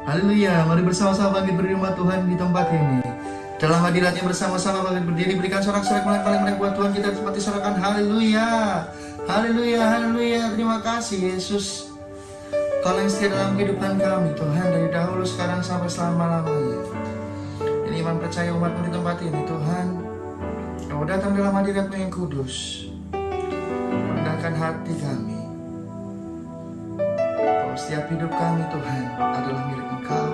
Haleluya, mari bersama-sama bangkit berdiri Tuhan di tempat ini. Dalam hadiratnya bersama-sama bangkit berdiri, berikan sorak-sorak paling buat Tuhan kita seperti sorakan haleluya. Haleluya, haleluya, terima kasih Yesus. Kau yang setia dalam kehidupan kami Tuhan, dari dahulu sekarang sampai selama-lamanya. Ini iman percaya umatmu di tempat ini Tuhan. Kau datang dalam hadiratmu yang kudus, menenangkan hati kami. Setiap hidup kami Tuhan adalah milik Engkau.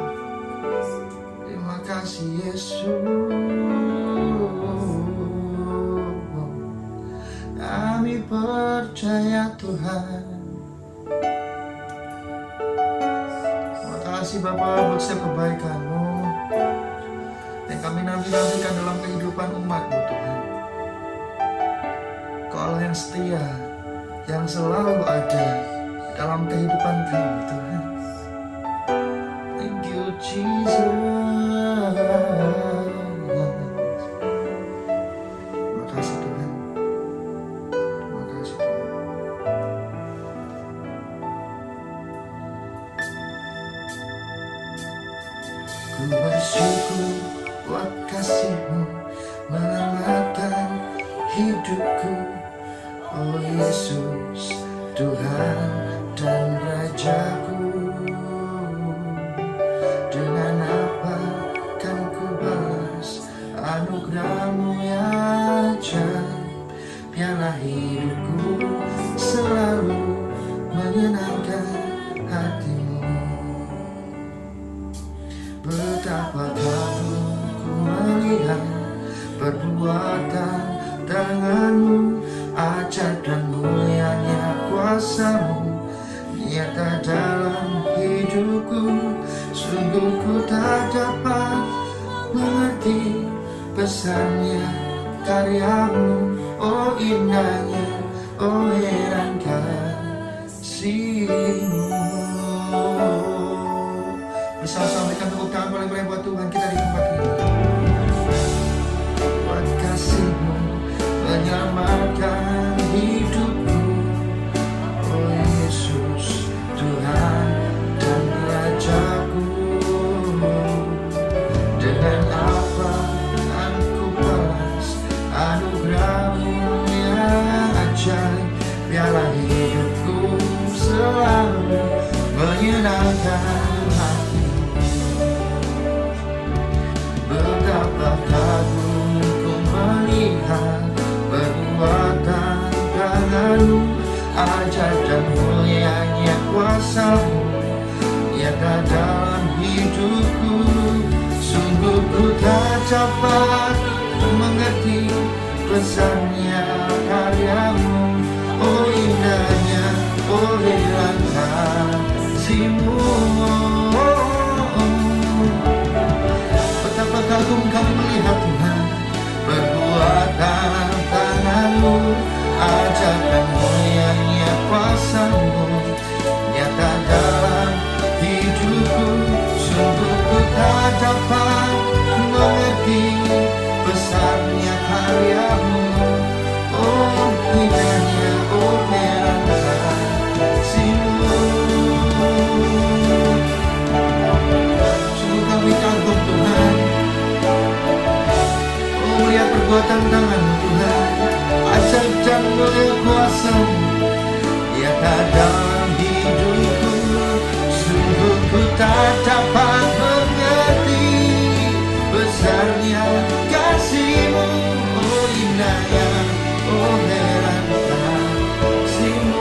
Terima kasih Yesus. Kami percaya Tuhan. Terima kasih Bapa buat setiap kebaikan-Mu yang kami nanti-nantikan dalam kehidupan umat-Mu Tuhan. Kau yang setia, yang selalu ada dalam kehidupan kami Tuhan. Thank you Jesus. Terima kasih Tuhan. Terima kasih Tuhan. Ku bersyukur buat kasih-Mu menyelamatkan hidupku. Oh Yesus Tuhan dan Rajaku, dengan apa kan ku balas anugerah-Mu yang ajaib. Biarlah hidupku selalu menyenangkan hati-Mu. Betapa kagum ku melihat perbuatan tangan-Mu, ajaib dan mulianya kuasa-Mu nyata dalam hidupku. Sungguh ku tak dapat mengerti pesannya karya-Mu. Oh indahnya, oh heran kasih-Mu. Bersama-sama berikan tepuk tangan paling buat Tuhan kita di tempat ini. Buat kasih-Mu menyelamatkan hidupku. Oh Yesus Tuhan dan Rajaku, dengan apa kan ku balas anugerah-Mu yang ajaib. Biarlah hidupku selalu menyenangkan hati-Mu. Betapa kagum ku melihat perbuatan tangan-Mu, ajaib dan mulianya kuasa-Mu nyata dalam hidupku. Sungguh ku tak dapat mengerti pesannya karya-Mu. Oh indahnya, oh heran kasih-Mu. Betapa kagum kami melihat Tuhan perbuatan tangan-Mu, ajaib dan mulianya kuasa-Mu nyata dalam hidupku. Sungguh ku tak dapat mengerti kekuatan tangan-Mu Tuhan, ajaib dan mulia kuasa-Mu nyata dalam hidupku. Sungguh ku tak dapat mengerti besarnya kasih-Mu, oh indahnya, oh heran kasih-Mu.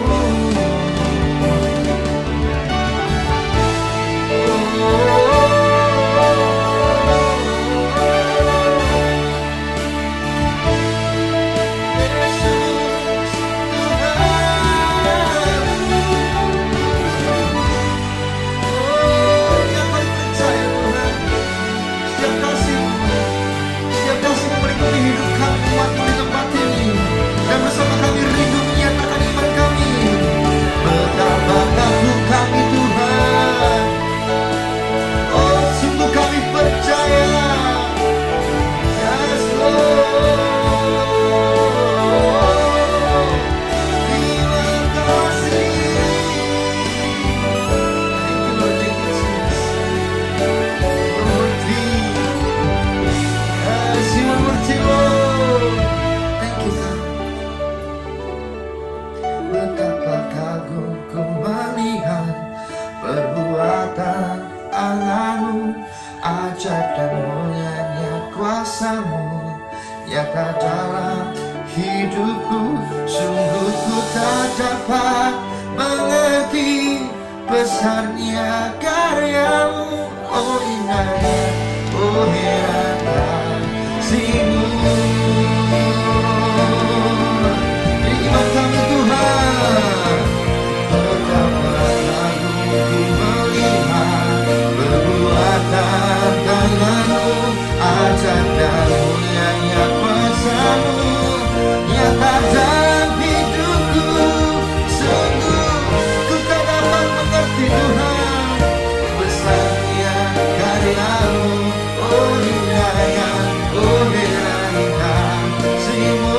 Nyata dalam hidupku, sungguh ku tak dapat mengerti besarnya karya-Mu, oh indahnya, oh heran kasih-Mu. Jadi iman kami Tuhan, betapa agung ku melihat perbuatan tangan-Mu, ajaib dan mulianya kuasa-Mu nyata dalam hidupku. Sungguh ku tak dapat mengerti Tuhan besarnya karya-Mu, oh indahnya, oh heran kasih-Mu.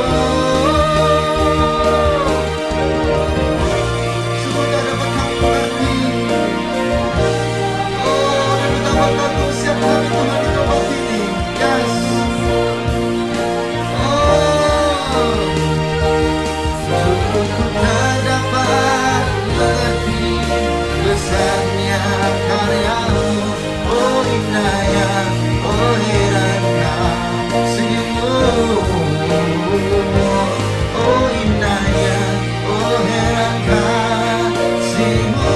Sungguh tak dapat kami mengerti, oh dan betapa kagum siap kami Tuhan di tempat ini. Yes. Ku tak dapat mengerti besarnya karya-Mu, oh indahnya, oh heran kasih-Mu, oh indahnya, oh heran kasih-Mu,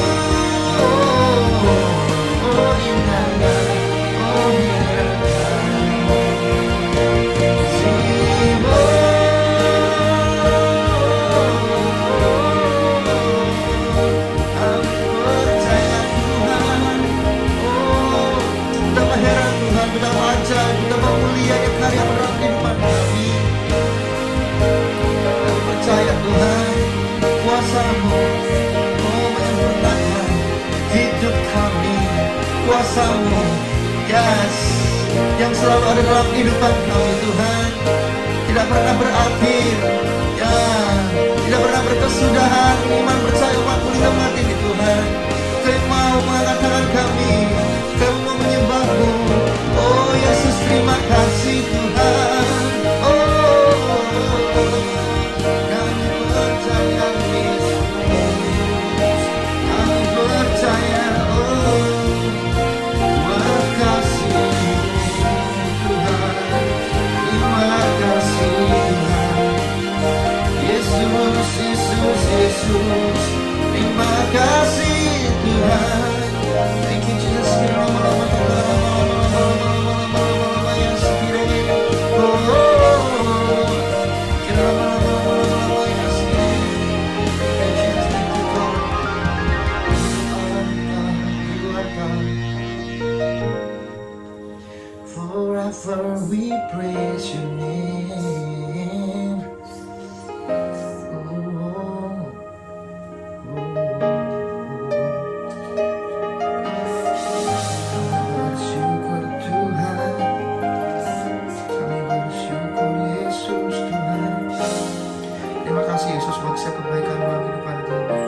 oh indahnya, oh heran kasih-Mu. Betapa ajaib, betapa mulia ya karya dalam kehidupan kami. Kami percaya Tuhan, kuasa-Mu, oh menyempurnakan hidup kami. Kuasa-Mu, yes, yang selalu ada dalam kehidupan kami Tuhan, tidak pernah berakhir, ya, tidak pernah berkesudahan. Iman percaya waktu di tempat ini Tuhan, Kau mau mengangkat tangan kami, Kau mau menyembah-Mu. Oh Yesus, terima kasih Tuhan. Oh, kami percaya Yesus, kami percaya. Oh, terima kasih Tuhan, terima kasih Tuhan. Yesus, Yesus, Yesus, terima kasih Tuhan. Thank you Jesus. Forever we praise your name. Bersyukur Tuhan, kami bersyukur Yesus Tuhan. Terima kasih Yesus buat setiap kebaikan dalam kehidupan kami.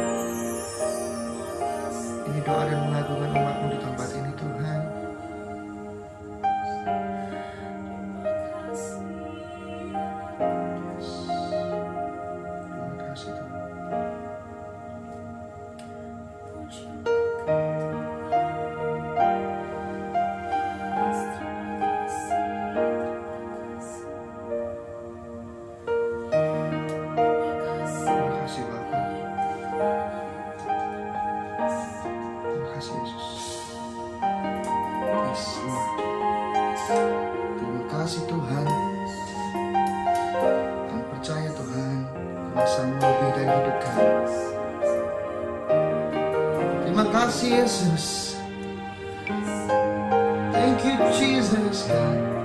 Ini doa dan mengagungkan umat-Mu di tempat ini Tuhan. kasih Tuhan. Kami percaya Tuhan, kuasa-Mu lebih dari hidup kami. Terima kasih Yesus. Thank you Jesus God.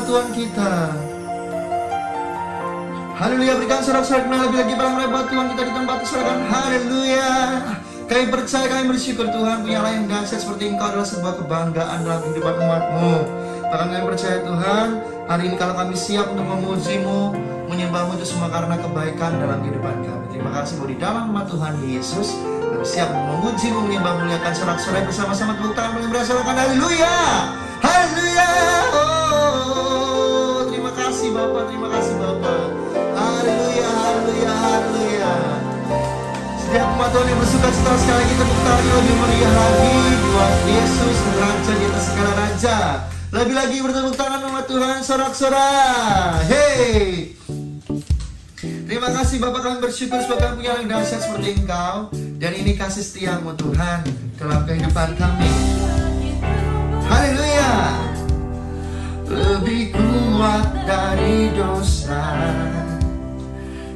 Tuhan kita. Haleluya, berikan sorak-sorak lebih lagi paling melebat Tuhan kita di tempat diserahkan. Haleluya. Kami percaya, kami bersyukur Tuhan, punya Allah yang dahsyat seperti Engkau adalah sebuah kebanggaan dalam kehidupan umat-Mu. Bahkan kami percaya Tuhan, hari ini kalau kami siap untuk memuji-Mu, menyembah-Mu, itu semua karena kebaikan dalam kehidupan kami. Terima kasih bahwa di dalam nama Tuhan Yesus kami siap untuk memuji-Mu, menyembah, muliakan sorak-sorak bersama-sama, tepuk tangan paling berasakan. Haleluya. Haleluya. Oh, terima kasih Bapak, terima kasih Bapak. Haleluya, haleluya, haleluya. Setiap umat Tuhan yang bersuka cita sekali lagi tepuk tangan lebih meriah lagi buat Yesus Raja di atas segala raja. Lebih lagi bertepuk tangan umat Tuhan, sorak-sorak. Hey. Terima kasih Bapak, kami bersyukur sebab kami punya yang dahsyat seperti Engkau. Dan ini kasih setia-Mu Tuhan dalam kehidupan kami. Haleluya. Lebih kuat dari dosa,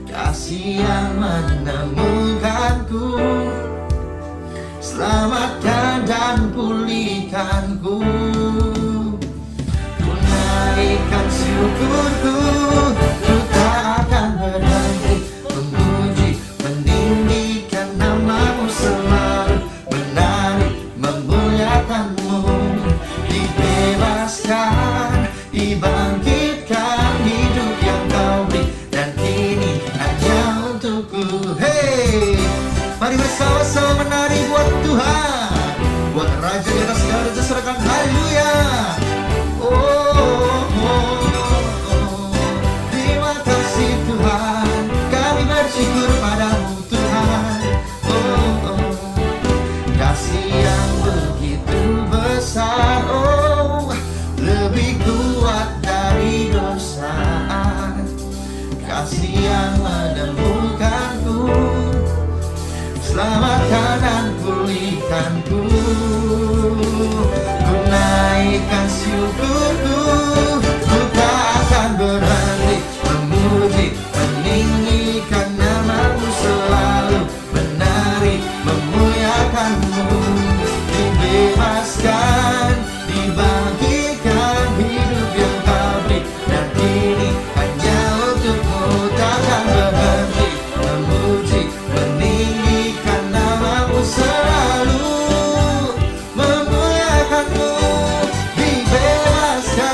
kasih yang menemukanku, selamatkan dan pulihkanku. Ku naikkan syukurku, ku tak akan berhenti memuji, meninggikan nama-Mu selalu, menari, memuliakan-Mu, dibebaskan, dibangkitkan hidup yang Kau beri kasih yang menemukanku, selamatkan dan pulihkanku. Ku naikkan syukurku, ku tak akan berhenti memuji, meninggikan namamu, selalu menari, memuliakanmu. Dibebaskan, dibagikan hidup yang kau beri, dan kini hanya untukmu. Takkan berhenti memuji, meninggikan namamu, selalu memuliakanmu. Dibebaskan,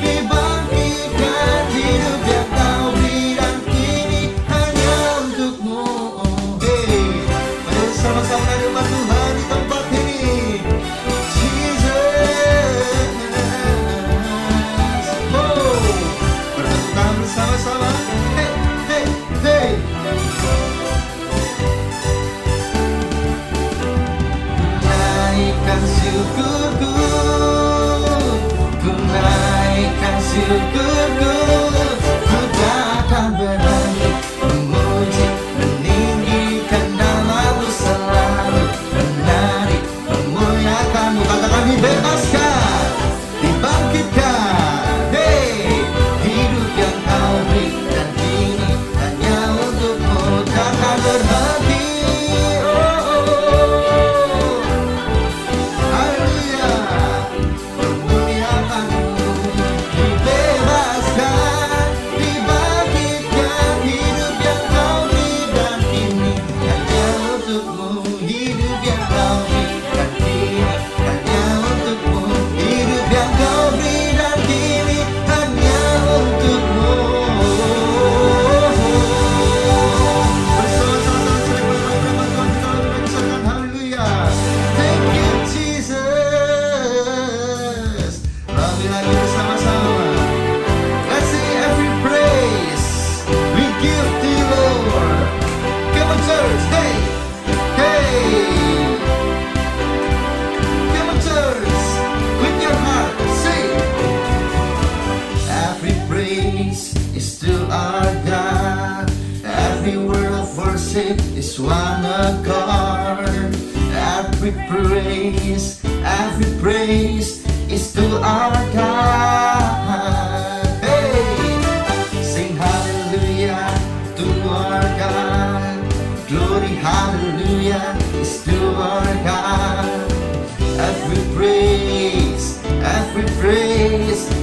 dibangkitkan hidup yang kau beri, dan kini hanya untukmu. Mari sama-sama umat Tuhan di tempat ini. Jesus, bertepuk tangan bersama-sama. Hey, hey, hey. Naikkan syukurku, ku naikkan syukurku, ku tak akan berhenti memuji, meninggikan namamu, selalu menari, memuliakanmu. Katakan dibebaskan, dibangkitkan, hey, hidup yang kau beri, dan kini hanya untukmu. Takkan berhenti. Haleluya, memuliakanmu. Dibebaskan, dibangkitkan hidup yang kau beri, dan kini hanya untukmu. Hidup yang kau beri, dan kini hanya untukmu. Hidup yang kau beri, dan kini hanya untukmu. Bersama-sama sering berdoa Tuhan kita mengucapkan haleluya. Thank you Jesus. Lebih lagi bersama-sama. Let's sing every praise we give to you, Lord. Come on church, hey, hey. Come on church, with your heart, sing. Every praise is to our God. Every word of worship is one accord. Every praise is to our God. Hey, sing hallelujah to our God. Glory, hallelujah is to our God. Every praise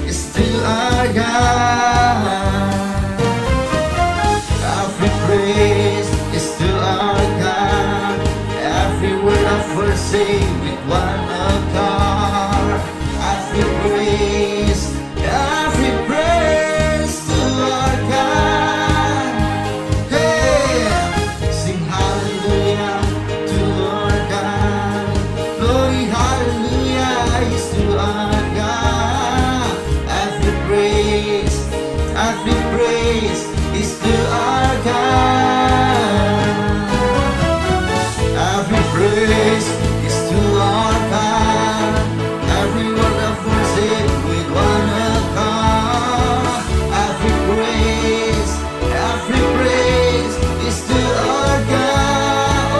is to our God. Every praise is to our God. Every word of worship with one accord. Every praise to our God. Hey, sing hallelujah to our God. Glory, hallelujah is to our God. Every praise is to our God. Every praise is to our God. Every word of worship with one accord. Every praise is to our God.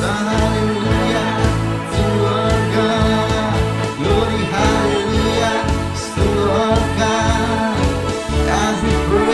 Hallelujah to our God. Glory, hallelujah is to our God. Every praise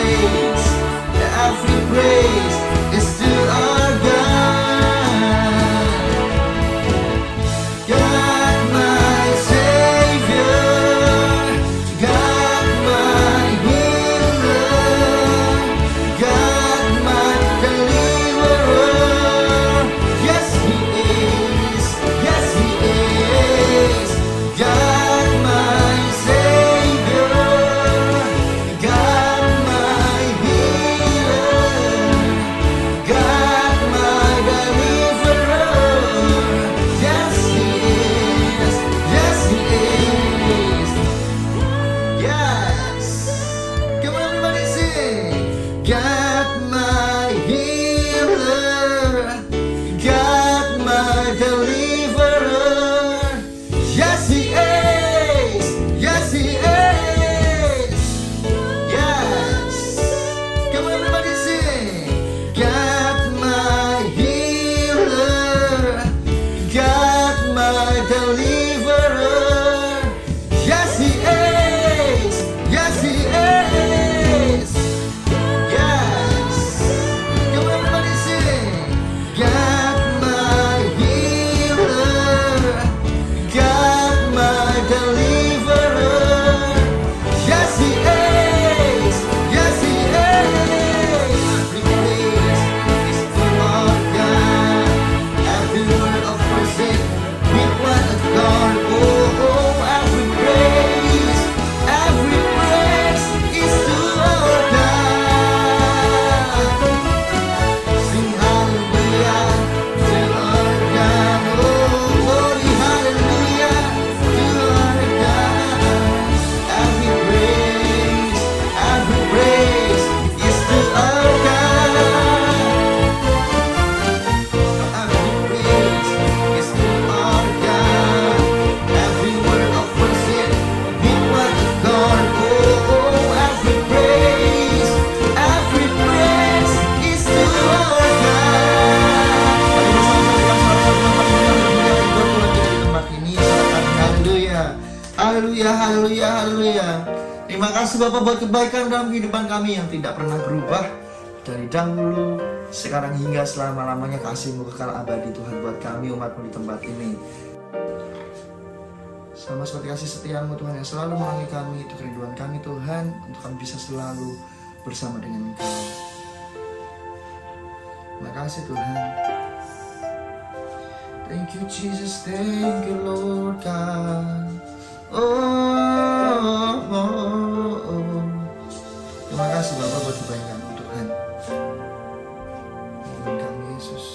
kasih Bapa buat kebaikan dalam kehidupan kami yang tidak pernah berubah dari dahulu, sekarang hingga selama-lamanya. Kasih-Mu kekal abadi Tuhan buat kami umat-Mu di tempat ini. Sama seperti kasih setia-Mu Tuhan yang selalu menolongi kami, itu kerinduan kami Tuhan, untuk kami bisa selalu bersama dengan Engkau. Terima kasih Tuhan. Thank you Jesus, thank you Lord God. Terima kasih Bapak buat kebaikan kami Tuhan. Tuhan kami Yesus.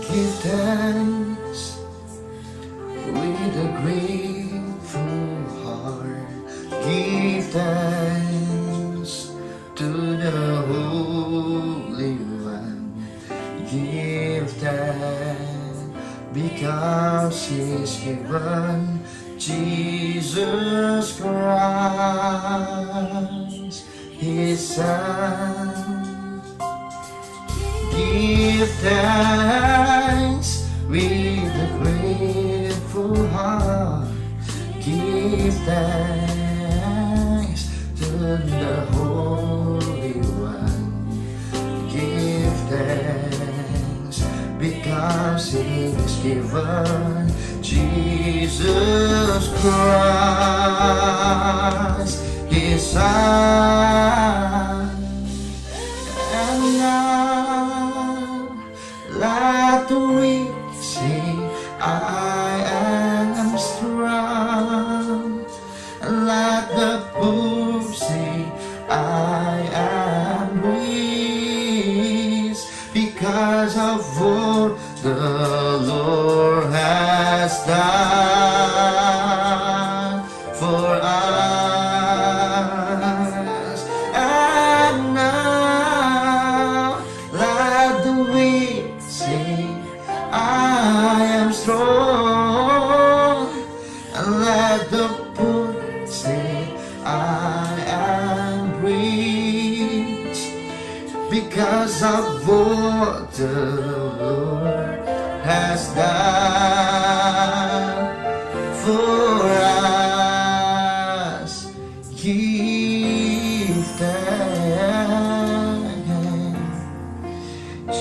Give thanks with a grateful heart. Give thanks to the Holy One. Give thanks because He's given Jesus Christ, His Son. Give thanks with a grateful heart. Give thanks to the Holy One. Give thanks because He's given Jesus Christ, His Son. And now let the weak say, I am strong. And let the poor say, I am rich, because of what the Lord has done for us. And now let the weak say, I am strong. And let the poor say, I am rich, because of what the Lord has done for us. Give thanks,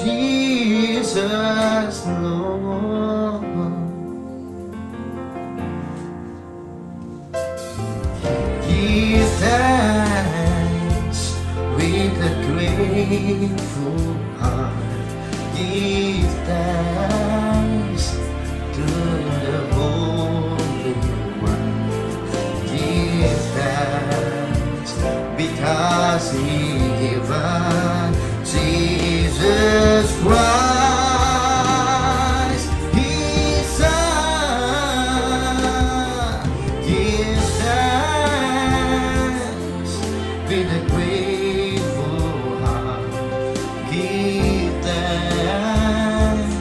Jesus Lord. Give thanks with a grateful heart. Give thanks to the Holy One. Give thanks because He given Jesus Christ, His Son. Give thanks with a grateful heart. Give thanks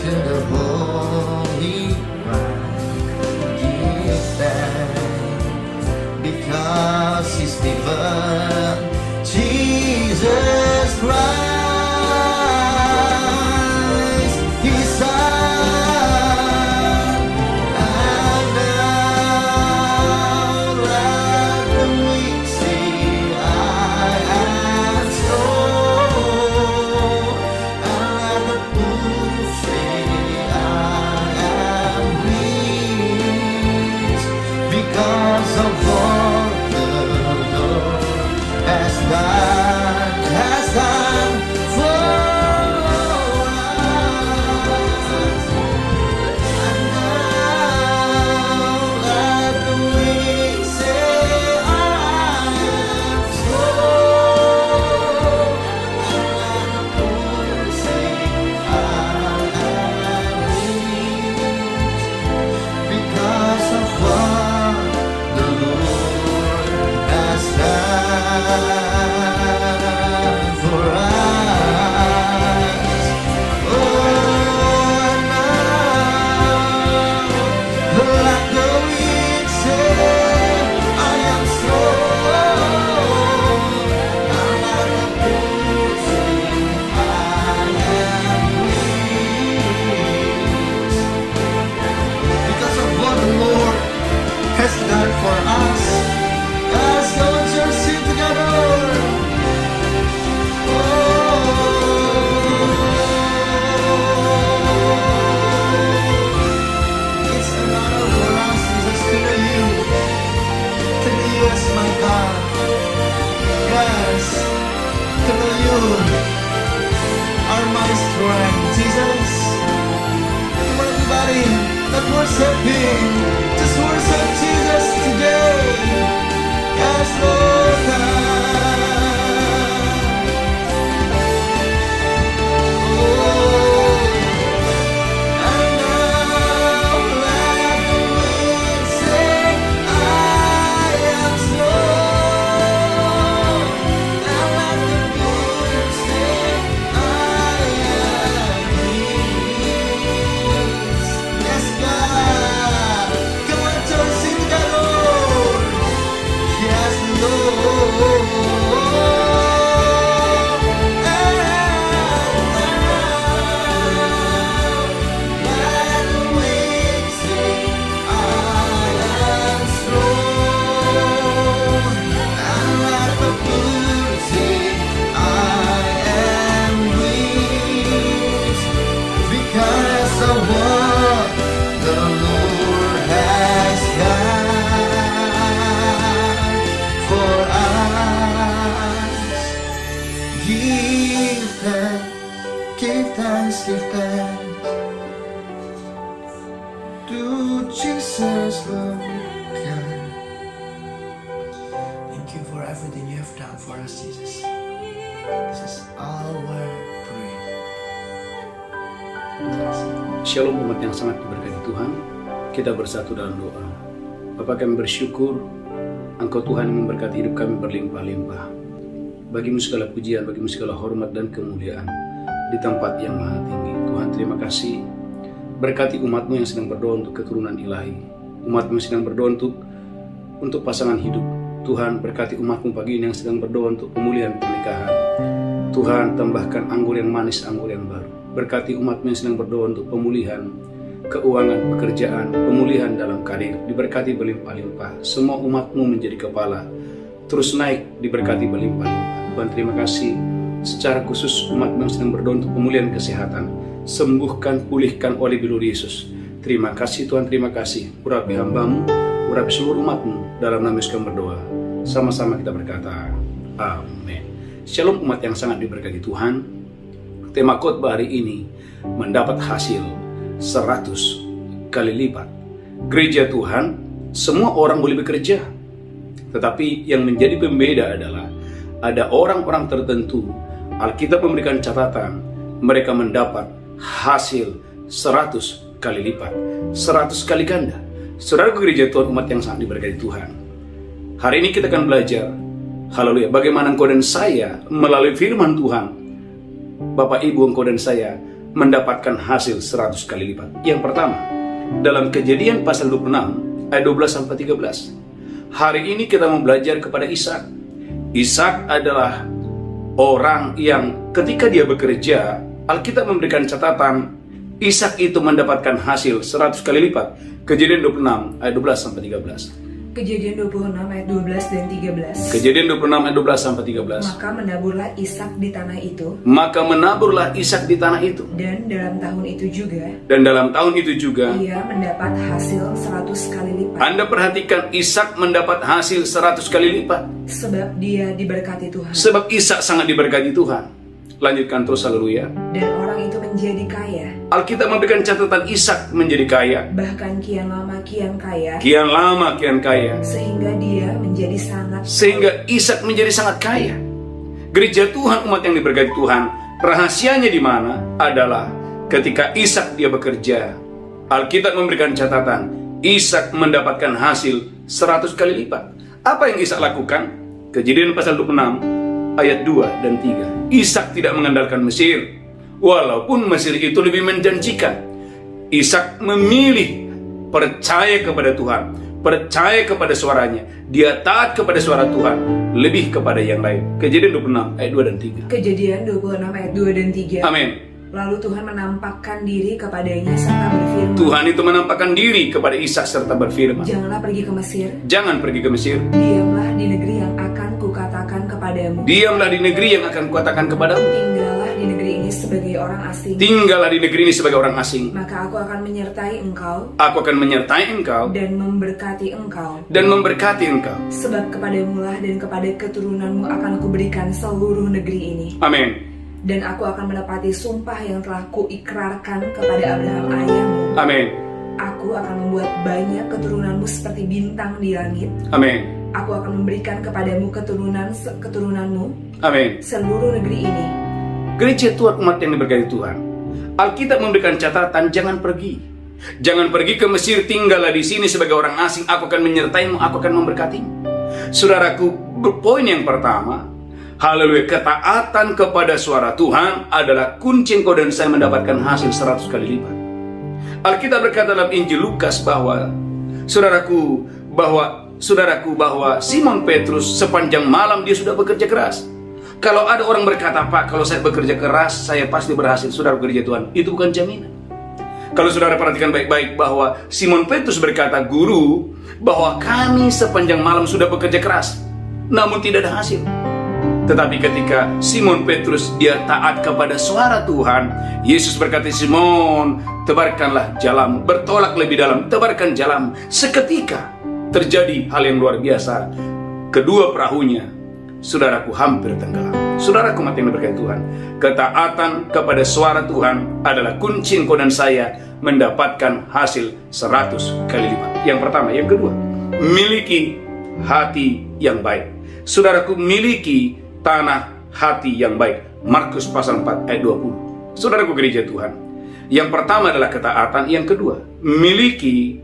to the Holy One. Give thanks because He's given Tuhan Jesus. Come on everybody, let's worship Him. Just worship Jesus today. Yes Lord God. Give thanks to Jesus, Lord God. Thank you for everything you have done for us, Jesus. This is our prayer. Shalom umat yang sangat diberkati Tuhan. Kita bersatu dalam doa. Bapa, kami bersyukur Engkau Tuhan yang memberkati hidup kami berlimpah-limpah. Bagimu segala pujian, bagimu segala hormat dan kemuliaan di tempat yang maha tinggi. Tuhan, terima kasih. Berkati umatmu yang sedang berdoa untuk keturunan ilahi, umatmu yang sedang berdoa untuk pasangan hidup. Tuhan, berkati umatmu pagi ini yang sedang berdoa untuk pemulihan pernikahan. Tuhan, tambahkan anggur yang manis, anggur yang baru. Berkati umatmu yang sedang berdoa untuk pemulihan keuangan, pekerjaan, pemulihan dalam karir. Diberkati berlimpah-limpah. Semua umatmu menjadi kepala, terus naik, diberkati berlimpah-limpah. Tuhan, terima kasih. Secara khusus umatmu yang sedang berdoa untuk pemulihan kesehatan, sembuhkan, pulihkan oleh bilur Yesus. Terima kasih Tuhan, terima kasih. Urapi hambamu, urapi seluruh umatmu. Dalam nama Yesus kami berdoa. Sama-sama kita berkata, amin. Shalom umat yang sangat diberkati Tuhan. Tema khotbah hari ini mendapat hasil 100 kali lipat. Gereja Tuhan, semua orang boleh bekerja. Tetapi yang menjadi pembeda adalah ada orang-orang tertentu. Alkitab memberikan catatan, mereka mendapat hasil 100 kali lipat, 100 kali ganda. Saudara gereja Tuhan, umat yang sangat diberkati Tuhan, hari ini kita akan belajar, haleluya, bagaimana engkau dan saya melalui firman Tuhan, Bapak Ibu, engkau dan saya mendapatkan hasil 100 kali lipat. Yang pertama, dalam Kejadian pasal 26 ayat 12-13. Hari ini kita mau belajar kepada Ishak. Ishak adalah orang yang ketika dia bekerja, Alkitab memberikan catatan, Ishak itu mendapatkan hasil 100 kali lipat. Kejadian 26 ayat 12-13. Kejadian 26 ayat 12 dan 13. Kejadian 26 ayat 12-13. Maka menaburlah Ishak di tanah itu. Maka menaburlah Ishak di tanah itu. Dan dalam tahun itu juga. Dan dalam tahun itu juga. Ia mendapat hasil 100 kali lipat. Anda perhatikan, Ishak mendapat hasil 100 kali lipat. Sebab dia diberkati Tuhan. Sebab Ishak sangat diberkati Tuhan. Lanjutkan terus, haleluya. Dan orang itu menjadi kaya. Alkitab memberikan catatan Ishak menjadi kaya. Bahkan kian lama kian kaya. Kian lama kian kaya. Sehingga dia menjadi sangat. Sehingga Ishak menjadi sangat kaya. Gereja Tuhan, umat yang diberkati Tuhan, rahasianya di mana? Adalah ketika Ishak dia bekerja. Alkitab memberikan catatan, Ishak mendapatkan hasil 100 kali lipat. Apa yang Ishak lakukan? Kejadian pasal 26 ayat 2 dan 3. Ishak tidak mengandalkan Mesir, walaupun Mesir itu lebih menjanjikan. Ishak memilih percaya kepada Tuhan, percaya kepada suaranya. Dia taat kepada suara Tuhan lebih kepada yang lain. Kejadian 26 ayat 2 dan 3. Kejadian 26 ayat 2 dan 3. Amin. Lalu Tuhan menampakkan diri kepadanya serta berfirman. Tuhan itu menampakkan diri kepada Ishak serta berfirman. Janganlah pergi ke Mesir. Jangan pergi ke Mesir. Diamlah di negeri yang akan kukatakan kepadamu. Diamlah di negeri yang akan kukatakan kepadamu. Tinggallah di negeri ini sebagai orang asing. Tinggallah di negeri ini sebagai orang asing. Maka aku akan menyertai engkau. Aku akan menyertai engkau. Dan memberkati engkau. Dan memberkati engkau. Sebab kepadamulah dan kepada keturunanmu akan kuberikan seluruh negeri ini. Amin. Dan aku akan menepati sumpah yang telah kuikrarkan kepada Abraham ayahmu. Amin. Aku akan membuat banyak keturunanmu seperti bintang di langit. Amin. Aku akan memberikan kepadamu keturunanmu Amin. seluruh negeri ini. Gereja Tuhan, umat yang diberkati Tuhan, Alkitab memberikan catatan, jangan pergi. Jangan pergi ke Mesir, tinggallah di sini sebagai orang asing. Aku akan menyertaimu, aku akan memberkatimu. Saudaraku, poin yang pertama, haleluya, ketaatan kepada suara Tuhan adalah kunci engkau dan saya mendapatkan hasil 100 kali lipat. Alkitab berkata dalam Injil Lukas bahwa saudaraku, bahwa Simon Petrus sepanjang malam dia sudah bekerja keras. Kalau ada orang berkata, Pak, kalau saya bekerja keras, saya pasti berhasil. Saudara gereja Tuhan, itu bukan jaminan. Kalau saudara perhatikan baik-baik bahwa Simon Petrus berkata, Guru, bahwa kami sepanjang malam sudah bekerja keras, namun tidak ada hasil. Tetapi ketika Simon Petrus dia taat kepada suara Tuhan, Yesus berkata, Simon, tebarkanlah jalamu, bertolak lebih dalam, tebarkan jalamu. Seketika terjadi hal yang luar biasa. Kedua perahunya, saudaraku, hampir tenggelam. Saudaraku mati yang diberkati Tuhan, ketaatan kepada suara Tuhan adalah kunci engkau dan saya mendapatkan hasil 100 kali lipat. Yang pertama. Yang kedua, miliki hati yang baik. Saudaraku, miliki tanah hati yang baik. Markus pasal 4 ayat 20. Saudaraku gereja Tuhan, yang pertama adalah ketaatan. Yang kedua, miliki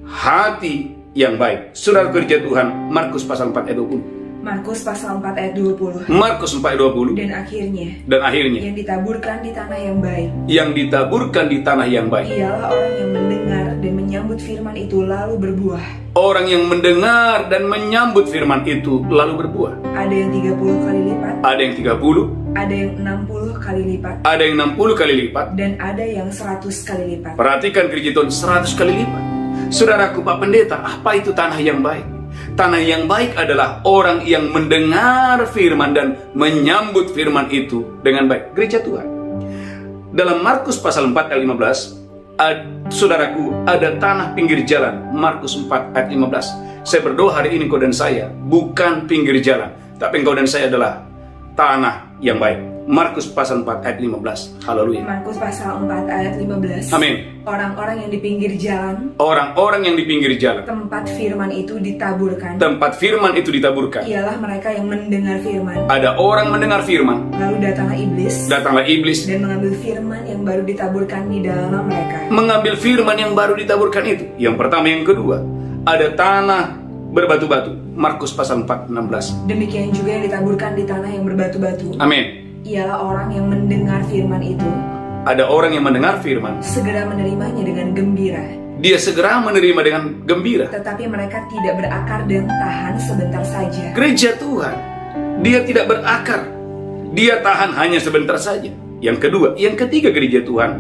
hati yang baik. Saudaraku gereja Tuhan, Markus pasal 4 ayat 20. Markus pasal 4 ayat 20. Markus 4 ayat 20. Dan akhirnya yang ditaburkan di tanah yang baik. Yang ditaburkan di tanah yang baik Ialah orang yang mendengar dan menyambut firman itu lalu berbuah. Orang yang mendengar dan menyambut firman itu lalu berbuah. Ada yang 30 kali lipat, Ada yang 30, ada yang 60 kali lipat, ada yang 60 kali lipat, dan ada yang 100 kali lipat. Perhatikan gereja Tuhan, 100 kali lipat. Saudaraku Pak Pendeta, apa itu tanah yang baik? Tanah yang baik adalah orang yang mendengar firman dan menyambut firman itu dengan baik. Gereja Tuhan, dalam Markus pasal 4 ayat 15, saudaraku, ada tanah pinggir jalan. Markus 4 ayat 15. Saya berdoa hari ini engkau dan saya bukan pinggir jalan, tapi engkau dan saya adalah tanah yang baik. Markus pasal 4 ayat 15. Haleluya. Markus pasal 4 ayat 15. Amin. Orang-orang yang di pinggir jalan, Orang-orang yang di pinggir jalan, tempat firman itu ditaburkan, tempat firman itu ditaburkan, ialah mereka yang mendengar firman. ada orang mendengar firman, Lalu datanglah iblis dan mengambil firman yang baru ditaburkan di dalam mereka. mengambil firman yang baru ditaburkan itu. Yang pertama. Yang kedua, ada tanah berbatu-batu. Markus pasal 4 16. Demikian juga yang ditaburkan di tanah yang berbatu-batu, Amin. ialah orang yang mendengar firman itu, Ada orang yang mendengar firman, segera menerimanya dengan gembira. dia segera menerima dengan gembira. Tetapi mereka tidak berakar dan tahan sebentar saja. Gereja Tuhan, dia tidak berakar, dia tahan hanya sebentar saja. Yang kedua. Yang ketiga gereja Tuhan,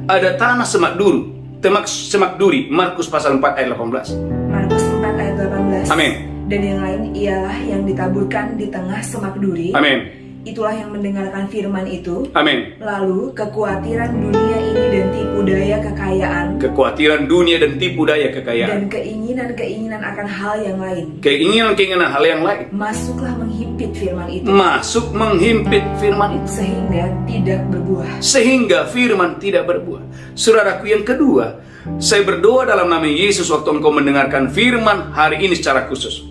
ada tanah semak duri. Markus pasal 4 ayat 18. Markus 4 ayat 18. Amin. Dan yang lain ialah yang ditaburkan di tengah semak duri. Amin. Itulah yang mendengarkan firman itu. Amin. Lalu kekhawatiran dunia ini dan tipu daya kekayaan, Kekhawatiran dunia dan tipu daya kekayaan, dan keinginan-keinginan akan hal yang lain, keinginan-keinginan hal yang lain, masuklah menghimpit firman itu, masuk menghimpit firman itu, sehingga tidak berbuah. sehingga firman tidak berbuah. Saudaraku, yang kedua, saya berdoa dalam nama Yesus waktu engkau mendengarkan firman hari ini secara khusus.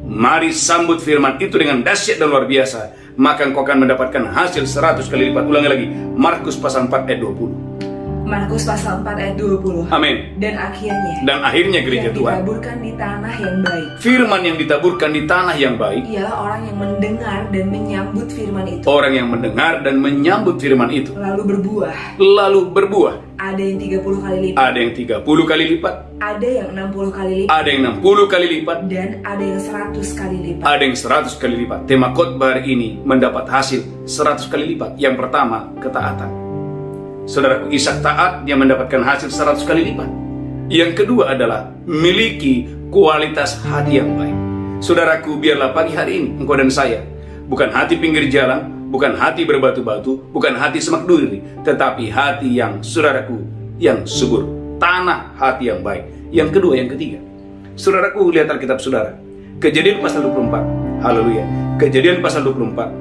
Mari sambut firman itu dengan dahsyat dan luar biasa, maka engkau akan mendapatkan hasil 100 kali lipat. Ulangi lagi, Markus pasal 4 ayat 20. Markus pasal 4 ayat 20. Amin. Dan akhirnya gereja yang Tuhan, ditaburkan di tanah yang baik, firman yang ditaburkan di tanah yang baik, ialah orang yang mendengar dan menyambut firman itu, orang yang mendengar dan menyambut firman itu, lalu berbuah. Ada yang 30 kali lipat, ada yang 30 kali lipat, ada yang 60 kali lipat, ada yang 60 kali lipat, dan ada yang 100 kali lipat. ada yang 100 kali lipat. Tema khotbah hari ini mendapat hasil 100 kali lipat. Yang pertama, ketaatan. Saudaraku, Ishak taat, dia mendapatkan hasil 100 kali lipat. Yang kedua adalah miliki kualitas hati yang baik. Saudaraku, biarlah pagi hari ini engkau dan saya bukan hati pinggir jalan, bukan hati berbatu-batu, bukan hati semak duri, tetapi hati yang, saudaraku, yang subur, tanah hati yang baik. Yang kedua, yang ketiga, saudaraku, lihat Alkitab saudara, Kejadian pasal 24. Haleluya. Kejadian pasal 24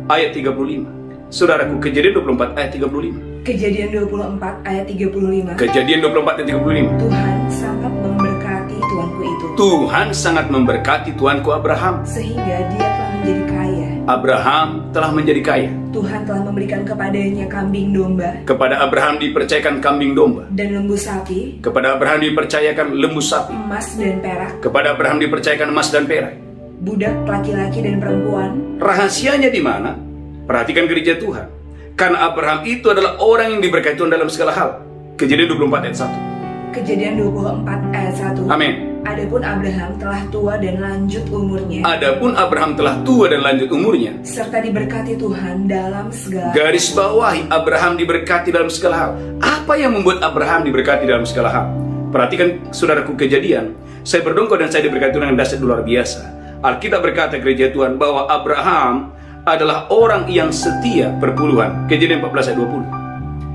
ayat 35. Saudaraku, Kejadian 24 ayat 35. Kejadian 24 ayat 35. Kejadian 24 ayat 35. Tuhan sangat memberkati tuanku itu, Tuhan sangat memberkati tuanku Abraham. sehingga dia telah menjadi kaya. Abraham telah menjadi kaya. Tuhan telah memberikan kepadanya kambing domba Kepada Abraham dipercayakan kambing domba. dan lembu sapi, Kepada Abraham dipercayakan lembu sapi. emas dan perak, Kepada Abraham dipercayakan emas dan perak. budak laki-laki dan perempuan. Rahasianya di mana? Perhatikan gereja Tuhan. Karena Abraham itu adalah orang yang diberkati Tuhan dalam segala hal. Kejadian 24 ayat 1. Kejadian 24 ayat 1. Amin. Adapun Abraham telah tua dan lanjut umurnya, Adapun Abraham telah tua dan lanjut umurnya. serta diberkati Tuhan dalam segala. Garis bawahi, Abraham diberkati dalam segala hal. Apa yang membuat Abraham diberkati dalam segala hal? Perhatikan saudaraku Kejadian. Saya berdongkol dan saya diberkati dengan dahsyat luar biasa. Alkitab berkata gereja Tuhan bahwa Abraham adalah orang yang setia perpuluhan. Kejadian 14 ayat 20.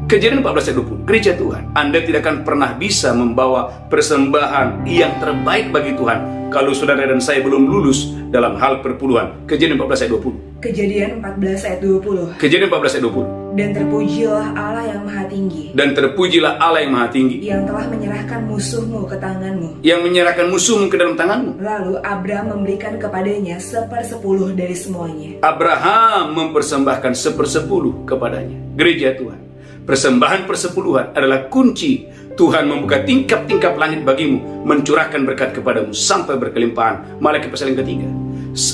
Kejadian 14 ayat 20. Gereja Tuhan, Anda tidak akan pernah bisa membawa persembahan yang terbaik bagi Tuhan kalau saudara dan saya belum lulus dalam hal perpuluhan. Kejadian 14 ayat 20. Kejadian 14 ayat 20. Kejadian 14 ayat 20. Dan terpujilah Allah yang maha tinggi, Dan terpujilah Allah yang maha tinggi, yang telah menyerahkan musuhmu ke tanganmu. yang menyerahkan musuhmu ke dalam tanganmu. Lalu Abraham memberikan kepadanya 1/10 dari semuanya. Abraham mempersembahkan 1/10 kepadanya. Gereja Tuhan, persembahan persepuluhan adalah kunci Tuhan membuka tingkap-tingkap langit bagimu, mencurahkan berkat kepadamu sampai berkelimpahan. Malaikat pasal yang ketiga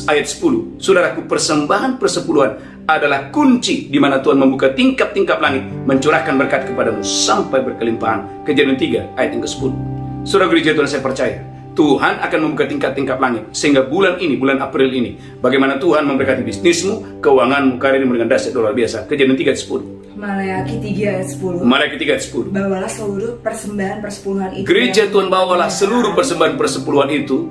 ayat 10. Saudaraku, persembahan persepuluhan adalah kunci di mana Tuhan membuka tingkap-tingkap langit, mencurahkan berkat kepadamu sampai berkelimpahan. Kejadian 3 ayat yang ke-10. Saudara gereja Tuhan, saya percaya Tuhan akan membuka tingkat-tingkap langit sehingga bulan ini, bulan April ini, bagaimana Tuhan memberkati bisnismu, keuanganmu, karirmu dengan dahsyat luar biasa. Kejadian 3 ayat 10. Maleakhi 3 ayat 10. Malaikat 3 ayat 10. Bawalah seluruh persembahan persepuluhan itu. Gereja Tuhan, bawalah seluruh persembahan persepuluhan itu,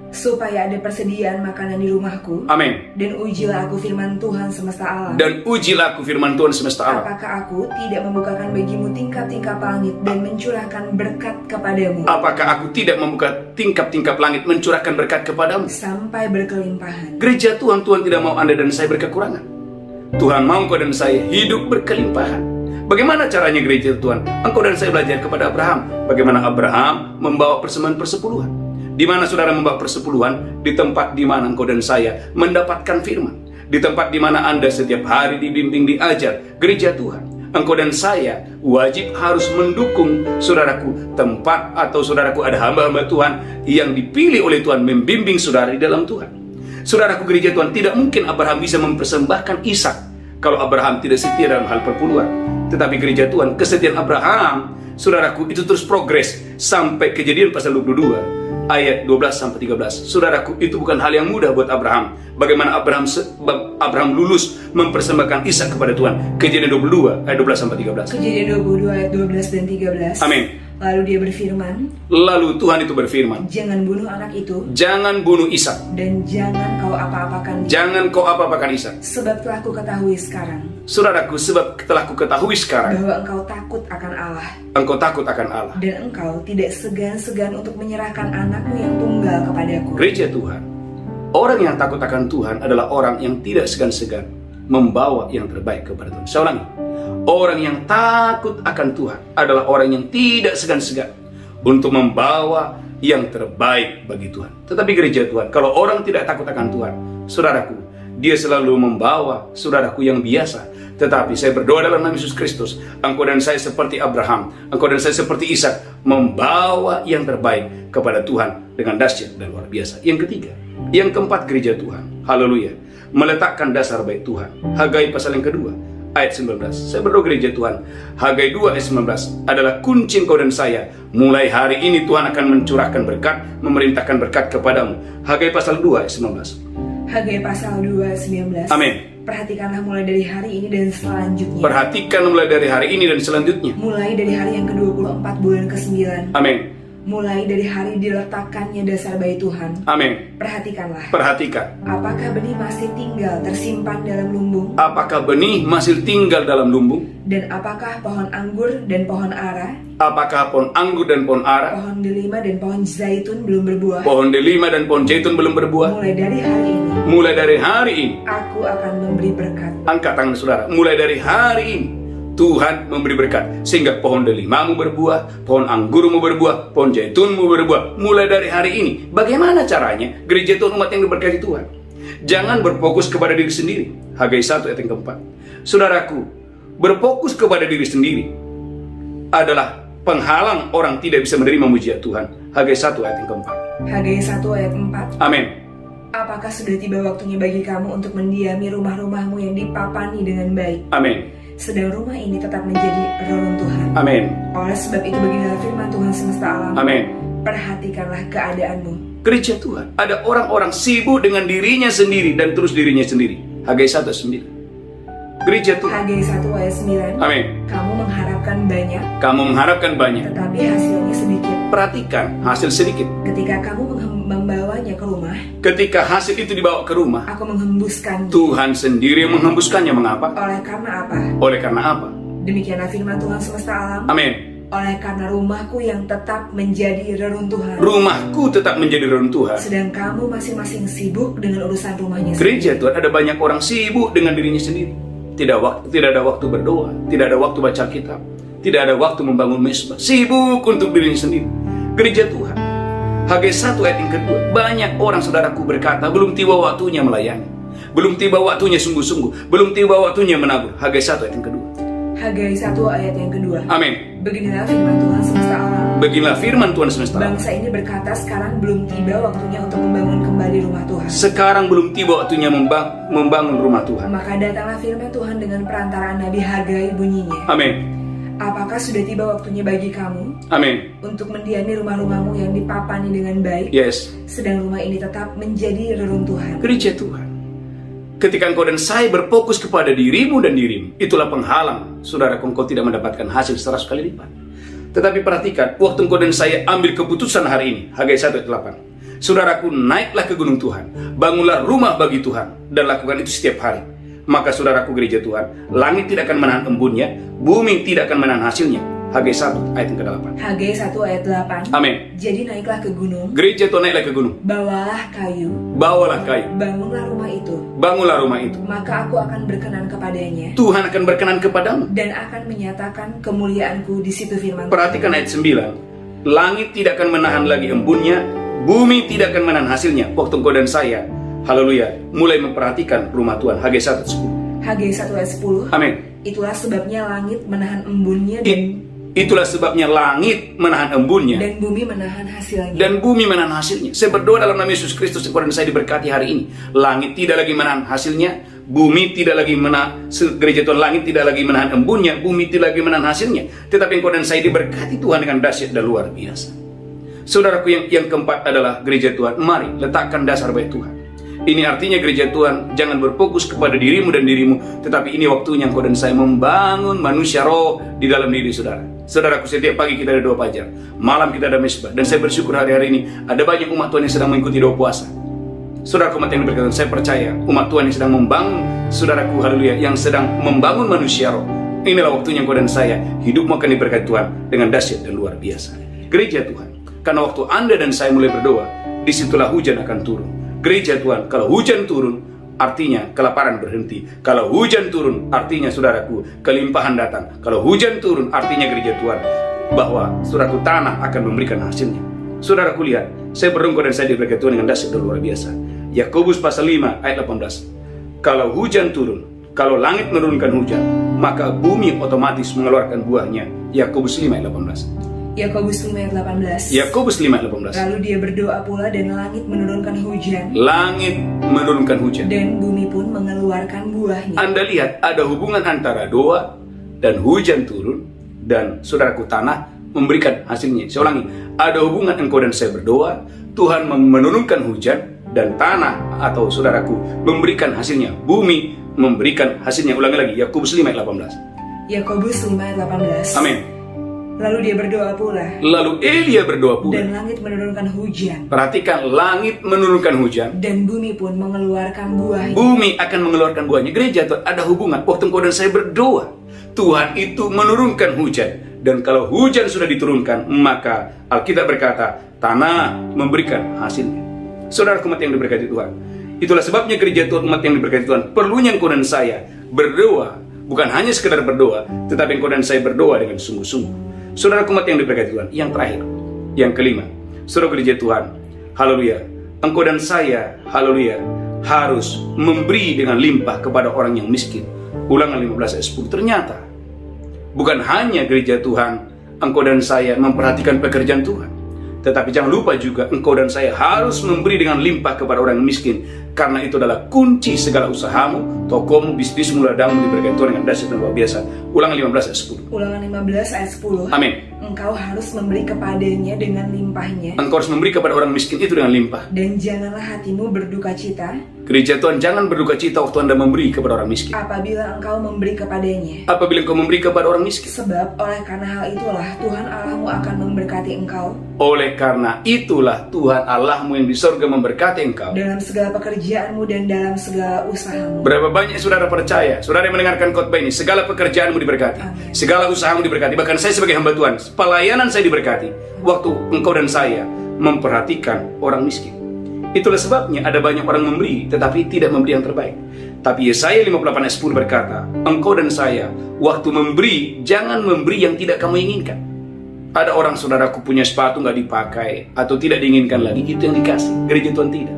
supaya ada persediaan makanan di rumahku. amin. Dan ujilah aku firman Tuhan semesta alam. Dan ujilah aku firman Tuhan semesta alam. Apakah aku tidak membukakan bagimu tingkap-tingkap langit dan mencurahkan berkat kepadamu Apakah aku tidak membuka tingkap-tingkap langit, mencurahkan berkat kepadamu? sampai berkelimpahan? Gereja Tuhan, Tuhan tidak mau Anda dan saya berkekurangan. Tuhan mau engkau dan saya hidup berkelimpahan. Bagaimana caranya gereja Tuhan? Engkau dan saya belajar kepada Abraham. Bagaimana Abraham membawa persembahan persepuluhan. Di mana saudara membawa persepuluhan? Di tempat di mana engkau dan saya mendapatkan firman. Di tempat di mana Anda setiap hari dibimbing, diajar. Gereja Tuhan, engkau dan saya wajib harus mendukung saudaraku tempat atau saudaraku ada hamba-hamba Tuhan yang dipilih oleh Tuhan membimbing saudara di dalam Tuhan. Saudaraku gereja Tuhan, tidak mungkin Abraham bisa mempersembahkan Ishak kalau Abraham tidak setia dalam hal perpuluhan. Tetapi gereja Tuhan, kesetiaan Abraham, saudaraku, itu terus progres sampai Kejadian pasal 22 ayat 12 sampai 13. Saudaraku, itu bukan hal yang mudah buat Abraham. Bagaimana Abraham lulus mempersembahkan Ishak kepada Tuhan. Kejadian 22 ayat 12 sampai 13. Kejadian 22 ayat 12 dan 13. Amin. Lalu dia berfirman, Lalu Tuhan itu berfirman, jangan bunuh anak itu, jangan bunuh Ishak, dan jangan kau apa-apakan dia. jangan kau apa-apakan Ishak. Sebab telah ku ketahui sekarang Saudaraku, sebab telah ku ketahui sekarang bahwa engkau takut akan Allah, engkau takut akan Allah. dan engkau tidak segan-segan untuk menyerahkan anakmu yang tunggal kepadaku. Gereja Tuhan, orang yang takut akan Tuhan adalah orang yang tidak segan-segan membawa yang terbaik kepada Tuhan. Saya ulangi, orang yang takut akan Tuhan adalah orang yang tidak segan-segan untuk membawa yang terbaik bagi Tuhan. Tetapi gereja Tuhan, kalau orang tidak takut akan Tuhan, saudaraku, dia selalu membawa saudaraku yang biasa. Tetapi saya berdoa dalam nama Yesus Kristus, engkau dan saya seperti Abraham, engkau dan saya seperti Ishak, membawa yang terbaik kepada Tuhan dengan dahsyat dan luar biasa. Yang ketiga, yang keempat, gereja Tuhan, haleluya, meletakkan dasar baik Tuhan. Hagai pasal yang kedua ayat 19. Saya berdoa gereja Tuhan, Hagai 2 ayat 19 adalah kunci engkau dan saya. Mulai hari ini Tuhan akan mencurahkan berkat, memerintahkan berkat kepadamu. Hagai pasal 2 ayat 19. Hagai pasal 2 ayat 19. Amin. Perhatikanlah mulai dari hari ini dan selanjutnya. Perhatikan mulai dari hari ini dan selanjutnya. Mulai dari hari yang ke-24 bulan ke-9. Amin. mulai dari hari diletakkannya dasar bait Tuhan. Amin. Perhatikanlah, Perhatikan. apakah benih masih tinggal tersimpan dalam lumbung, Apakah benih masih tinggal dalam lumbung? dan apakah pohon anggur dan pohon ara, Apakah pohon anggur dan pohon ara, pohon delima dan pohon zaitun belum berbuah? pohon delima dan pohon zaitun belum berbuah? Mulai dari hari ini, Mulai dari hari ini, aku akan memberi berkat. angkat tangan saudara. Mulai dari hari ini, Tuhan memberi berkat. Sehingga pohon delimamu berbuah, pohon anggurmu berbuah, pohon zaitunmu berbuah. Mulai dari hari ini. Bagaimana caranya? Gereja Tuhan, umat yang diberkati Tuhan. Jangan berfokus kepada diri sendiri. Hagai 1 ayat yang keempat. Saudaraku, berfokus kepada diri sendiri adalah penghalang orang tidak bisa menerima mujizat Tuhan. Hagai 1 ayat yang keempat. Hagai 1 ayat 4. Amin. Apakah sudah tiba waktunya bagi kamu untuk mendiami rumah-rumahmu yang dipapani dengan baik, Amin. sedang rumah ini tetap menjadi reruntuhan? Amin. Oleh sebab itu beginilah firman Tuhan semesta alam. Amin. Perhatikanlah keadaanmu. Gereja Tuhan, ada orang-orang sibuk dengan dirinya sendiri dan terus dirinya sendiri. Hagai 1 ayat 9. Gereja Tuhan. Hagai 1 ayat 9. Amin. Kamu mengharapkan banyak, Kamu mengharapkan banyak. tetapi hasilnya sedikit. Perhatikan hasil sedikit. Ketika kamu membawanya ke rumah, Ketika hasil itu dibawa ke rumah, aku menghembuskannya. Tuhan sendiri yang menghembuskannya. Mengapa? Oleh karena apa? Oleh karena apa? Demikianlah firman Tuhan semesta alam. Amin. Oleh karena rumahku yang tetap menjadi reruntuhan, Rumahku tetap menjadi reruntuhan. sedang kamu masing-masing sibuk dengan urusan rumahnya sendiri. Gereja Tuhan, ada banyak orang sibuk dengan dirinya sendiri. Tidak ada waktu berdoa, tidak ada waktu baca kitab, tidak ada waktu membangun mesbah. Sibuk untuk dirinya sendiri. Gereja Tuhan, Hagai 1 ayat yang kedua. Banyak orang saudaraku berkata, belum tiba waktunya melayani, belum tiba waktunya sungguh-sungguh, belum tiba waktunya menabur. Hagai 1 ayat yang kedua. Hagai 1 ayat yang kedua. Amin. Beginilah firman Tuhan semesta alam. Beginilah firman Tuhan semesta alam. Bangsa ini berkata, sekarang belum tiba waktunya untuk membangun kembali rumah Tuhan. Sekarang belum tiba waktunya membangun rumah Tuhan. Maka datanglah firman Tuhan dengan perantaraan Nabi Hagai bunyinya. Amin. Apakah sudah tiba waktunya bagi kamu Amin. untuk mendiami rumah-rumahmu yang dipapani dengan baik, Yes. sedang rumah ini tetap menjadi reruntuhan? Gereja Tuhan, ketika engkau dan saya berfokus kepada dirimu dan dirimu, itulah penghalang saudara, engkau tidak mendapatkan hasil 100 kali lipat. Tetapi perhatikan, waktu engkau dan saya ambil keputusan hari ini, Hagai 1 ayat 8. Saudaraku, naiklah ke gunung Tuhan, bangunlah rumah bagi Tuhan, dan lakukan itu setiap hari. Maka saudaraku gereja Tuhan, langit tidak akan menahan embunnya, bumi tidak akan menahan hasilnya. Hagai 1 ayat yang ke-8. Hagai 1 ayat 8. Amin. Jadi naiklah ke gunung, Gereja Tuhan, naiklah ke gunung, bawalah kayu, bawalah kayu, bangunlah rumah itu, bangunlah rumah itu. maka aku akan berkenan kepadanya Tuhan akan berkenan kepadamu. dan akan menyatakan kemuliaanku di situ firman. Perhatikan ayat 9. Langit tidak akan menahan lagi embunnya, bumi tidak akan menahan hasilnya. Waktu engkau dan saya, haleluya, mulai memperhatikan rumah Tuhan. Hagai 1 ayat 10. Hagai 1 ayat 10. Amin. Itulah sebabnya langit menahan embunnya dan Itulah sebabnya langit menahan embunnya bumi menahan hasilnya. dan bumi menahan hasilnya. Saya berdoa dalam nama Yesus Kristus, engkau dan saya diberkati hari ini. Langit tidak lagi menahan hasilnya, bumi tidak lagi menahan, gereja Tuhan, langit tidak lagi menahan embunnya, bumi tidak lagi menahan hasilnya. Tetapi engkau dan saya diberkati Tuhan dengan dahsyat dan luar biasa. Saudaraku, yang keempat adalah gereja Tuhan, mari letakkan dasar bait Tuhan. Ini artinya gereja Tuhan, jangan berfokus kepada dirimu dan dirimu, tetapi ini waktunya engkau dan saya membangun manusia roh di dalam diri saudara. Saudaraku, setiap pagi kita ada doa fajar, malam kita ada mesbah, dan saya bersyukur hari-hari ini ada banyak umat Tuhan yang sedang mengikuti doa puasa. Saudaraku, umat yang berkata, saya percaya umat Tuhan yang sedang membangun, saudaraku, haleluya, yang sedang membangun manusia roh. Inilah waktunya engkau dan saya hidupmu akan diberkati Tuhan dengan dahsyat dan luar biasa. Gereja Tuhan, karena waktu Anda dan saya mulai berdoa, disitulah hujan akan turun. Gereja Tuhan, kalau hujan turun, artinya kelaparan berhenti. Kalau hujan turun, artinya saudaraku, kelimpahan datang. Kalau hujan turun, artinya gereja Tuhan, bahwa saudaraku, tanah akan memberikan hasilnya. Saudaraku lihat, saya berdoa dan saya diberkati Tuhan dengan dahsyat dan luar biasa. Yakobus pasal 5 ayat 18. Kalau hujan turun, kalau langit menurunkan hujan, maka bumi otomatis mengeluarkan buahnya. Yakobus 5 ayat 18. Yakobus 5 ayat 18. Yakobus 5 ayat 18. Lalu dia berdoa pula dan langit menurunkan hujan, Langit menurunkan hujan. dan bumi pun mengeluarkan buahnya. Anda lihat ada hubungan antara doa dan hujan turun, dan saudaraku, tanah memberikan hasilnya. Saya ulangi, ada hubungan engkau dan saya berdoa, Tuhan menurunkan hujan, dan tanah atau saudaraku memberikan hasilnya. Bumi memberikan hasilnya. Ulangi lagi, Yakobus 5 ayat 18. Yakobus 5 ayat 18. Amin. Lalu dia berdoa pula. Lalu Elia berdoa pula. Dan langit menurunkan hujan. Perhatikan, langit menurunkan hujan. Dan bumi pun mengeluarkan buahnya. Bumi akan mengeluarkan buahnya. Gereja, ada hubungan. Waktu engkau dan saya berdoa, Tuhan itu menurunkan hujan. Dan kalau hujan sudah diturunkan, maka Alkitab berkata, tanah memberikan hasilnya. Saudara umat yang diberkati Tuhan, itulah sebabnya gereja Tuhan, umat yang diberkati Tuhan, perlunya engkau dan saya berdoa. Bukan hanya sekedar berdoa, tetapi engkau dan saya berdoa dengan sungguh-sungguh. Saudara umat yang diberkati Tuhan, yang terakhir, yang kelima, saudara gereja Tuhan, haleluya, engkau dan saya, haleluya, harus memberi dengan limpah kepada orang yang miskin. Ulangan 15 ayat 10. Ternyata bukan hanya gereja Tuhan, engkau dan saya memperhatikan pekerjaan Tuhan, tetapi jangan lupa juga engkau dan saya harus memberi dengan limpah kepada orang miskin. Karena itu adalah kunci segala usahamu, tokomu, bisnismu, ladangmu diberkati Tuhan dengan dahsyat dan luar biasa. Ulangan 15 ayat 10. Ulangan 15 ayat 10. Amin. Engkau harus memberi kepadanya dengan limpahnya. Engkau harus memberi kepada orang miskin itu dengan limpah. Dan janganlah hatimu berduka cita. Gereja Tuhan, jangan berduka cita waktu Anda memberi kepada orang miskin. Apabila engkau memberi kepadanya. Apabila engkau memberi kepada orang miskin. Sebab oleh karena hal itulah Tuhan Allahmu akan memberkati engkau. Oleh karena itulah Tuhan Allahmu yang di sorga memberkati engkau. Dalam segala pekerjaanmu dan dalam segala usahamu. Berapa banyak saudara percaya, saudara yang mendengarkan khotbah ini, segala pekerjaanmu diberkati. Amin. Segala usahamu diberkati. Bahkan saya sebagai hamba Tuhan, pelayanan saya diberkati. Waktu engkau dan saya memperhatikan orang miskin. Itulah sebabnya ada banyak orang memberi, tetapi tidak memberi yang terbaik. Tapi Yesaya 58 ayat 10 berkata, engkau dan saya, waktu memberi, jangan memberi yang tidak kamu inginkan. Ada orang saudaraku punya sepatu nggak dipakai, atau tidak diinginkan lagi, itu yang dikasih. Gereja Tuhan tidak.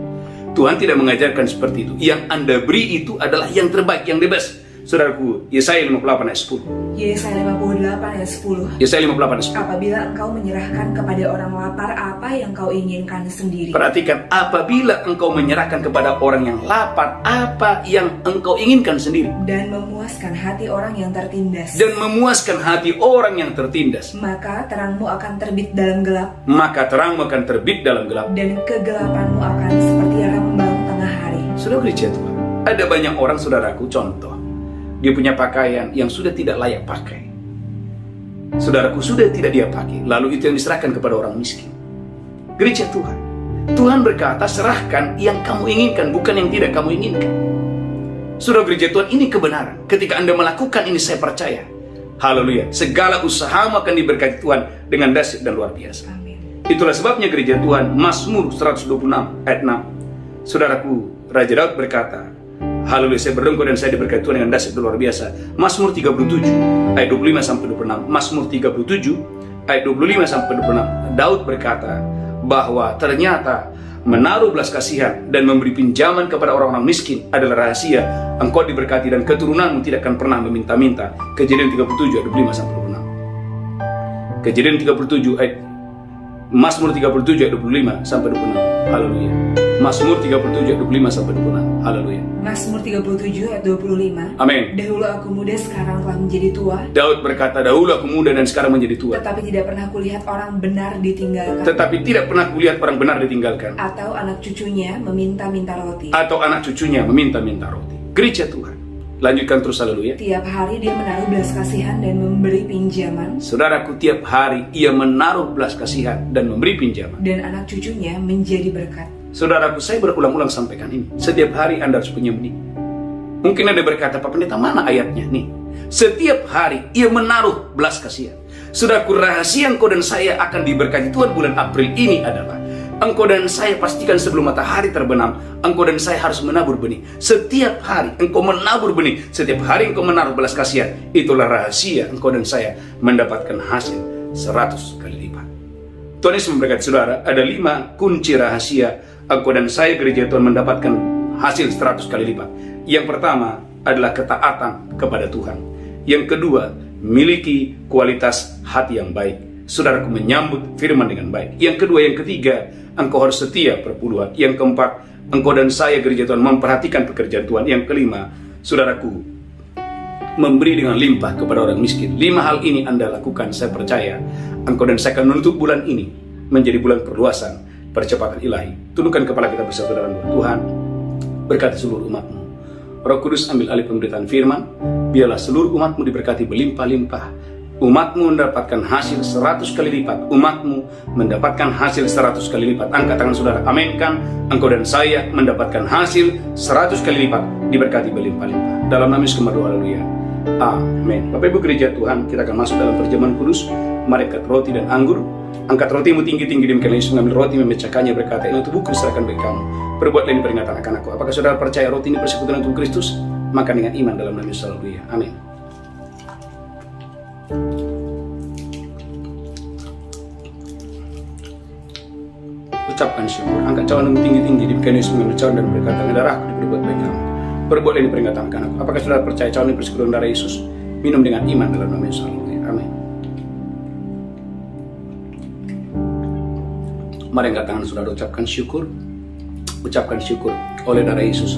Tuhan tidak mengajarkan seperti itu. Yang Anda beri itu adalah yang terbaik, yang the best. Saudaraku, Yesaya 58 ayat 10. Yesaya 58 ayat 10. Yesaya 58 ayat 10. Apabila engkau menyerahkan kepada orang lapar apa yang kau inginkan sendiri. Perhatikan, apabila engkau menyerahkan kepada orang yang lapar apa yang engkau inginkan sendiri. Dan memuaskan hati orang yang tertindas. Dan memuaskan hati orang yang tertindas. Maka terangmu akan terbit dalam gelap. Maka terangmu akan terbit dalam gelap. Dan kegelapanmu akan seperti rembang tengah hari. Saudara gereja Tuhan, ada banyak orang saudaraku, contoh, dia punya pakaian yang sudah tidak layak pakai. Saudaraku, sudah tidak dia pakai, lalu itu yang diserahkan kepada orang miskin. Gereja Tuhan, Tuhan berkata serahkan yang kamu inginkan, bukan yang tidak kamu inginkan. Saudara gereja Tuhan, ini kebenaran. Ketika Anda melakukan ini, saya percaya, haleluya, segala usahamu akan diberkati Tuhan dengan dahsyat dan luar biasa. Amin. Itulah sebabnya gereja Tuhan, Mazmur 126 ayat 6. Saudaraku, Raja Daud berkata, haleluya, saya berdoa dan saya diberkati Tuhan dengan dahsyat dan luar biasa. Mazmur 37 ayat 25 sampai 26. Mazmur 37 ayat 25 sampai 26. Daud berkata bahwa ternyata menaruh belas kasihan dan memberi pinjaman kepada orang-orang miskin adalah rahasia engkau diberkati dan keturunanmu tidak akan pernah meminta-minta. Kejadian 37 ayat 25 sampai 26. Kejadian 37 ayat Mazmur 37 ayat 25 sampai 26. Haleluya. Mazmur 37 ayat 25 sampai 26. Haleluya. Mazmur 37 ayat 25. Amin. Dahulu aku muda, sekarang telah menjadi tua. Daud berkata, dahulu aku muda dan sekarang menjadi tua. Tetapi tidak pernah kulihat orang benar ditinggalkan. Tetapi tidak pernah kulihat orang benar ditinggalkan. Atau anak cucunya meminta-minta roti. Atau anak cucunya meminta-minta roti. Gereja Tuhan, lanjutkan terus, haleluya. Tiap hari dia menaruh belas kasihan dan memberi pinjaman. Saudaraku, tiap hari ia menaruh belas kasihan dan memberi pinjaman. Dan anak cucunya menjadi berkat. Saudaraku, saya berulang-ulang sampaikan ini. Setiap hari Anda harus punya benih. Mungkin Anda berkata, Pak Pendeta, mana ayatnya? Nih, setiap hari ia menaruh belas kasihan. Saudaraku, rahasia engkau dan saya akan diberkati Tuhan bulan April ini adalah engkau dan saya pastikan sebelum matahari terbenam, engkau dan saya harus menabur benih. Setiap hari engkau menabur benih, setiap hari engkau menaruh belas kasihan. Itulah rahasia engkau dan saya mendapatkan hasil 100 kali lipat. Tuhan Yesus memberkati saudara. Ada 5 kunci rahasia engkau dan saya gereja Tuhan mendapatkan hasil 100 kali lipat. Yang pertama adalah ketaatan kepada Tuhan. Yang kedua, miliki kualitas hati yang baik. Saudaraku, menyambut firman dengan baik. Yang kedua, yang ketiga, engkau harus setia perpuluhan. Yang keempat, engkau dan saya gereja Tuhan memperhatikan pekerjaan Tuhan. Yang kelima, saudaraku, memberi dengan limpah kepada orang miskin. 5 hal ini Anda lakukan, saya percaya engkau dan saya akan menutup bulan ini menjadi bulan perluasan, percepatan ilahi. Tundukkan kepala kita bersatu dalam doa. Tuhan, berkati seluruh umat-Mu. Roh Kudus, ambil alih pemberitaan firman. Biarlah seluruh umat-Mu diberkati berlimpah-limpah Umatmu mendapatkan hasil 100 kali lipat. Umatmu mendapatkan hasil 100 kali lipat. Angkat tangan saudara, aminkan. Engkau dan saya mendapatkan hasil 100 kali lipat, diberkati berlimpah-limpah. Dalam nama Yesus kami berdoa, haleluya. Amin. Bapak Ibu gereja Tuhan, kita akan masuk dalam perjamuan kudus. Mari angkat roti dan anggur. Angkat rotimu tinggi-tinggi, demikian Yesus mengambil roti, memecahkannya, berkata, ini tubuhku diserahkan bagi kamu. Perbuatlah ini peringatan akan aku. Apakah saudara percaya roti ini persekutuan tubuh Kristus? Makan dengan iman dalam nama Yesus, haleluya. Amin. Ucapkan syukur, angkat cawanmu tinggi-tinggi, demikian Yesus mengambil cawan dan berkata, darahku diperbuat bagi kamu. Perbuatlah ini peringatan akan aku. Apakah saudara percaya cawan ini persekutuan darah Yesus? Minum dengan iman dalam nama Yesus, haleluya. Amin. Mari angkat tangan saudara, ucapkan syukur. Ucapkan syukur, oleh darah Yesus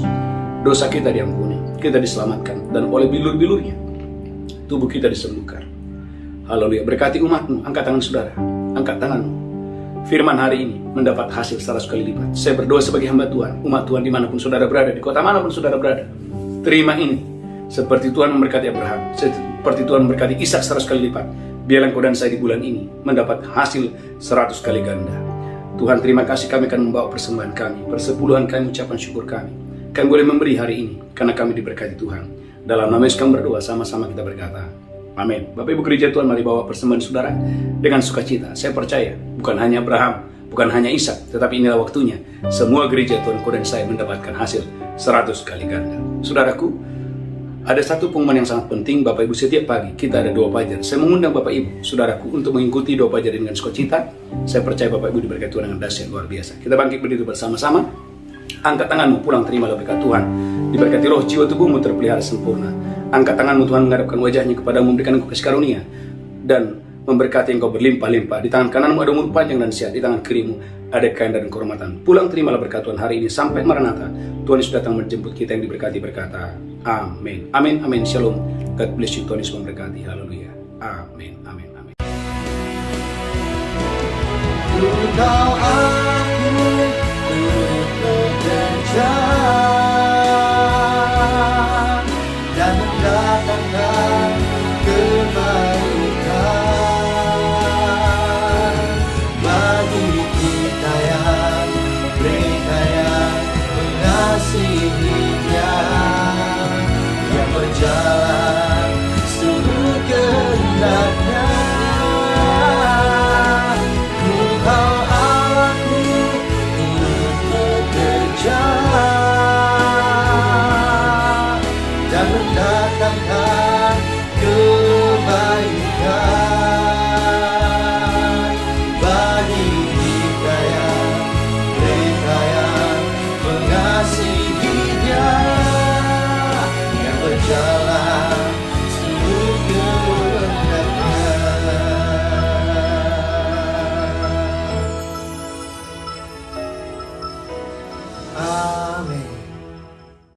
dosa kita diampuni, kita diselamatkan, dan oleh bilur-bilurnya tubuh kita disembuhkan. Haleluya. Berkati umatmu. Angkat tangan saudara, angkat tanganmu. Firman hari ini mendapat hasil 100 kali lipat. Saya berdoa sebagai hamba Tuhan, umat Tuhan dimanapun saudara berada, di kota manapun saudara berada, terima ini. Seperti Tuhan memberkati Abraham, seperti Tuhan memberkati Ishak 100 kali lipat, biarlah engkau dan saya di bulan ini mendapat hasil 100 kali ganda. Tuhan, terima kasih, kami akan membawa persembahan kami, persepuluhan kami, ucapan syukur kami. Kami boleh memberi hari ini karena kami diberkati Tuhan. Dalam nama Yesus kami berdoa, sama-sama kita berkata, amin. Bapak Ibu gereja Tuhan, mari bawa persembahan saudara dengan sukacita. Saya percaya bukan hanya Abraham, bukan hanya Ishak, tetapi inilah waktunya semua gereja Tuhan, kau dan saya mendapatkan hasil 100 kali ganda. Saudaraku, ada satu pengumuman yang sangat penting. Bapak Ibu, setiap pagi kita ada doa fajar. Saya mengundang Bapak Ibu, saudaraku, untuk mengikuti doa fajar dengan sukacita. Saya percaya Bapak Ibu diberkati Tuhan dengan dahsyat luar biasa. Kita bangkit berdiri bersama-sama. Angkat tanganmu, pulang terimalah berkat Tuhan. Diberkati roh, jiwa, tubuhmu terpelihara sempurna. Angkat tanganmu, Tuhan menghadapkan wajahnya kepadamu, memberikan engkau kasih karunia dan memberkati engkau berlimpah-limpah. Di tangan kananmu ada umur panjang dan sehat, di tangan kirimu ada kekayaan dan kehormatan. Pulang terimalah berkat Tuhan hari ini sampai Maranatha. Tuhan Yesus datang menjemput kita yang diberkati, berkata, amin. Amin, amin, shalom. God bless you, Tuhan Yesus memberkati, haleluya. Amin, amin, amin. Engkau